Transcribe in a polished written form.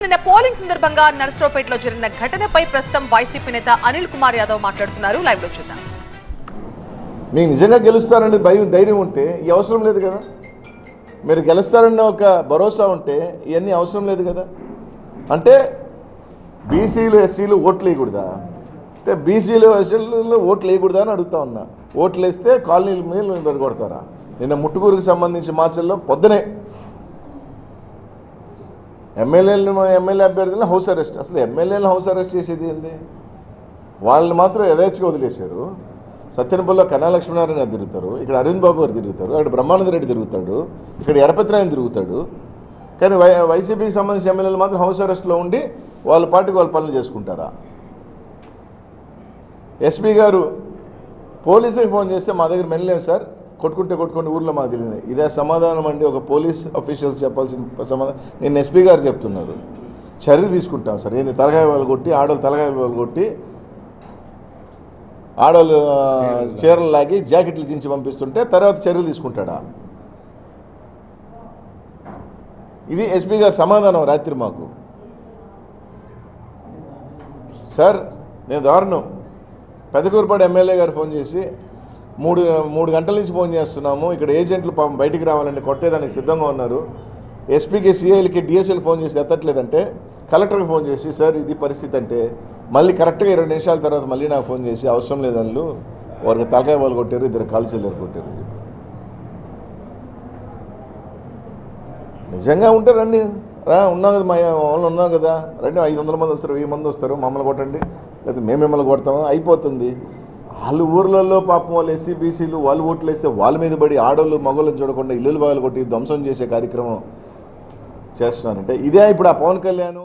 నిన్న పోలింగ్ సందర్భంగా నర్సరావుపేటలో జరిగిన ఘటనపై ప్రస్తుతం వైసీపీ నేత అనిల్ కుమార్ యాదవ్ మాట్లాడుతున్నారు. లైవ్ లో చూద్దాం. మీకు నిజంగా గెలుస్తారని ధైర్యం ఉంటే ఈ అవసరం లేదు కదా. మీరు గెలుస్తారన్న ఒక భరోసా ఉంటే ఇవన్నీ అవసరం లేదు కదా. అంటే బీసీలు ఎస్సీలు ఓట్లు వేయకూడదా? అంటే బీసీలు ఎస్సీలు ఓట్లు వేయకూడదా అని అడుగుతా ఉన్నా. ఓట్లు వేస్తే కాలనీల మీద పెరగొడతారా? నిన్న ముట్టుకూరుకు సంబంధించి మార్చల్లో పొద్దునే ఎమ్మెల్యే అభ్యర్థులను హౌస్ అరెస్ట్. అసలు ఎమ్మెల్యేలను హౌస్ అరెస్ట్ చేసేది ఏంది? వాళ్ళని మాత్రం యథేచ్ఛగా వదిలేశారు. సత్యనపల్లిలో కన్నా లక్ష్మీనారాయణ గారు తిరుగుతారు, ఇక్కడ అరవింద్ బాబు గారు తిరుగుతారు, అక్కడ బ్రహ్మానంద రెడ్డి తిరుగుతాడు, ఇక్కడ ఎరపతిరాయన తిరుగుతాడు. కానీ వైసీపీకి సంబంధించిన ఎమ్మెల్యేలు మాత్రం హౌస్ అరెస్ట్లో ఉండి వాళ్ళ పార్టీకి వాళ్ళ పనులు చేసుకుంటారా? ఎస్పీ గారు పోలీసుకి ఫోన్ చేస్తే మా దగ్గర మెనలేము సార్, కొట్టుకుంటే ఊర్లో మాకు తెలియదు. ఇదే సమాధానం అండి ఒక పోలీస్ అఫీషియల్స్ చెప్పాల్సిన సమాధానం. నేను ఎస్పీ గారు చెప్తున్నారు, చర్య తీసుకుంటాం సార్. ఏంది తలకాయ వాళ్ళు కొట్టి ఆడవాళ్ళు తలకాయ వాళ్ళు కొట్టి ఆడవాళ్ళు చీరలు లాగి జాకెట్లు చించి పంపిస్తుంటే తర్వాత చర్యలు తీసుకుంటాడా? ఇది ఎస్పీ గారు సమాధానం రాత్రి మాకు. సార్ నేను దారుణం, పెదకూరుపాడు ఎమ్మెల్యే గారు ఫోన్ చేసి మూడు గంటల నుంచి ఫోన్ చేస్తున్నాము, ఇక్కడ ఏజెంట్లు పాపం బయటికి రావాలని కొట్టేదానికి సిద్ధంగా ఉన్నారు. ఎస్పీకి సిఐలకి డిఎస్ఎల్ ఫోన్ చేసి ఎత్తట్లేదంటే కలెక్టర్కి ఫోన్ చేసి సార్ ఇది పరిస్థితి అంటే మళ్ళీ కరెక్ట్గా 20 నిమిషాల తర్వాత మళ్ళీ నాకు ఫోన్ చేసి అవసరం లేదన్ను వారికి తలకాయ వాళ్ళు కొట్టారు, ఇద్దరు కాలు చెల్లెరు కొట్టారు. నిజంగా ఉంటే రండి, ఉన్నాం కదా, మా వాళ్ళు ఉన్నాం కదా, రండి. 500 మంది వస్తారు, 1000 మంది వస్తారు, మమ్మల్ని కొట్టండి, లేకపోతే మేము మిమ్మల్ని కొడతాము, అయిపోతుంది. వాళ్ళు ఊర్లలో పాపం వాళ్ళు ఎస్సీ బీసీలు వాళ్ళు ఓట్లు వేస్తే వాళ్ళ మీద పడి ఆడవాళ్ళు మగవాళ్ళని చూడకుండా ఇల్లులు బాగా కొట్టి ధ్వంసం చేసే కార్యక్రమం చేస్తున్నారంటే ఇదే ఇప్పుడు ఆ పవన్ కళ్యాణ్